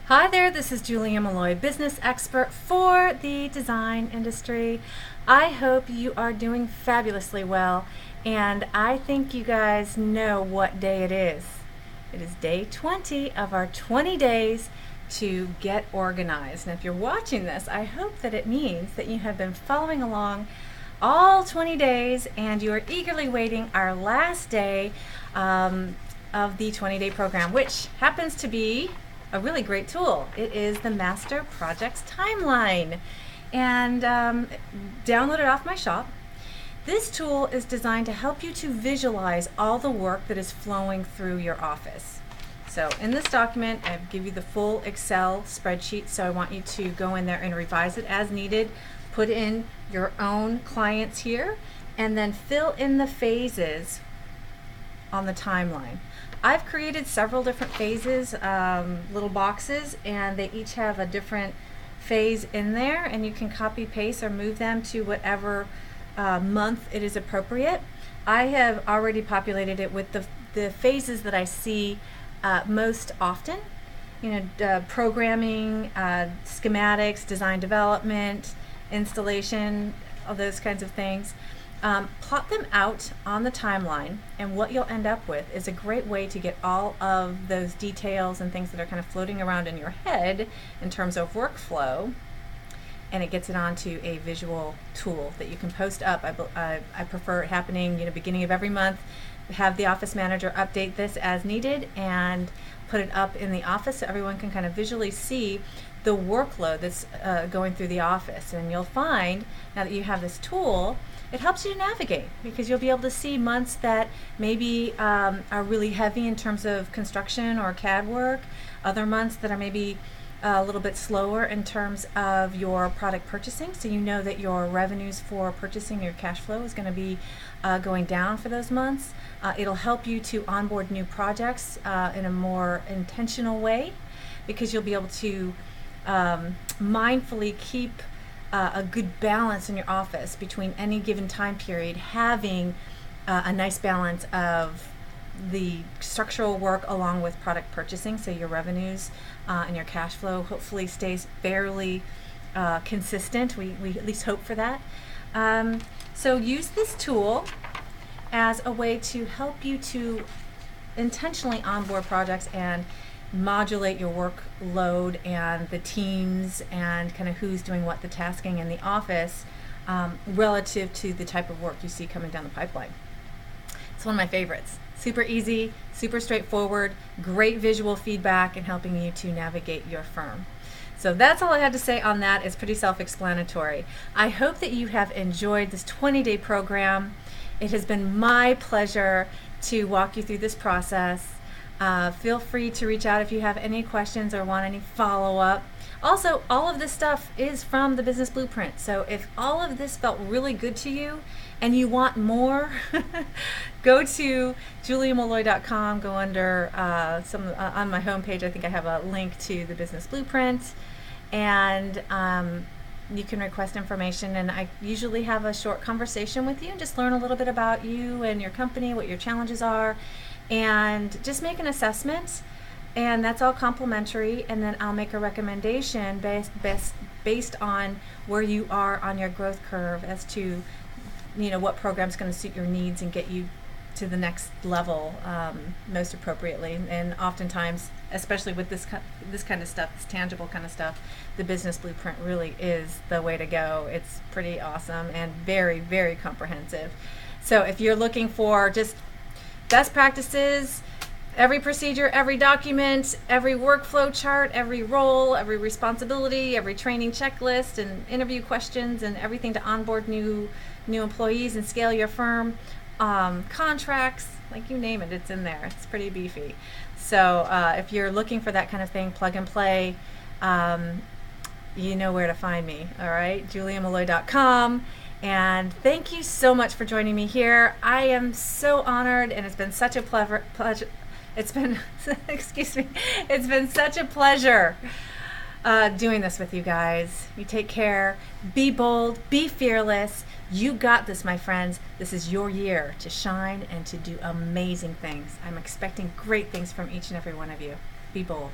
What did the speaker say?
Hi there, this is Julia Malloy, business expert for the design industry. I hope you are doing fabulously well, and I think you guys know what day it is. It is day 20 of our 20 days to get organized. And if you're watching this, I hope that it means that you have been following along all 20 days and you are eagerly waiting our last day of the 20-day program, which happens to be a really great tool. It is the Master Projects Timeline, and download it off my shop. This tool is designed to help you to visualize all the work that is flowing through your office. So in this document, I give you the full Excel spreadsheet, so I want you to go in there and revise it as needed, put in your own clients here, and then fill in the phases on the timeline. I've created several different phases, little boxes, and they each have a different phase in there, and you can copy paste or move them to whatever month it is appropriate. I have already populated it with the phases that I see most often. Programming, schematics, design development, installation, all those kinds of things. Plot them out on the timeline, and what you'll end up with is a great way to get all of those details and things that are kind of floating around in your head in terms of workflow, and it gets it onto a visual tool that you can post up. I prefer it happening beginning of every month. Have the office manager update this as needed and put it up in the office so everyone can kind of visually see the workload that's going through the office. And you'll find, now that you have this tool, it helps you to navigate, because you'll be able to see months that maybe are really heavy in terms of construction or CAD work, other months that are maybe a little bit slower in terms of your product purchasing, so you know that your revenues for purchasing, your cash flow, is going to be going down for those months. It'll help you to onboard new projects in a more intentional way, because you'll be able to mindfully keep a good balance in your office between any given time period, having a nice balance of the structural work along with product purchasing, so your revenues and your cash flow hopefully stays fairly consistent. We at least hope for that. So use this tool as a way to help you to intentionally onboard projects and modulate your workload and the teams and kind of who's doing what, the tasking in the office, relative to the type of work you see coming down the pipeline. It's one of my favorites. Super easy, super straightforward, great visual feedback in helping you to navigate your firm. So that's all I had to say on that. It's pretty self-explanatory. I hope that you have enjoyed this 20-day program. It has been my pleasure to walk you through this process. Feel free to reach out if you have any questions or want any follow-up. Also, all of this stuff is from the Business Blueprint. So if all of this felt really good to you and you want more, go to juliamalloy.com, go under on my homepage. I think I have a link to the Business Blueprint, and you can request information, and I usually have a short conversation with you and just learn a little bit about you and your company, what your challenges are, and just make an assessment, and that's all complimentary, and then I'll make a recommendation based on where you are on your growth curve as to what program's going to suit your needs and get you to the next level most appropriately. And oftentimes, especially with this kind of stuff, this tangible kind of stuff, the Business Blueprint really is the way to go. It's pretty awesome and very, very comprehensive. So if you're looking for just best practices, every procedure, every document, every workflow chart, every role, every responsibility, every training checklist and interview questions, and everything to onboard new employees and scale your firm, contracts, like you name it, it's in there. It's pretty beefy. So if you're looking for that kind of thing, plug and play, you know where to find me. All right, juliamalloy.com. And thank you so much for joining me here. I am so honored, and it's been such a pleasure. It's been, excuse me, it's been such a pleasure doing this with you guys. You take care, be bold, be fearless. You got this, my friends. This is your year to shine and to do amazing things. I'm expecting great things from each and every one of you. Be bold.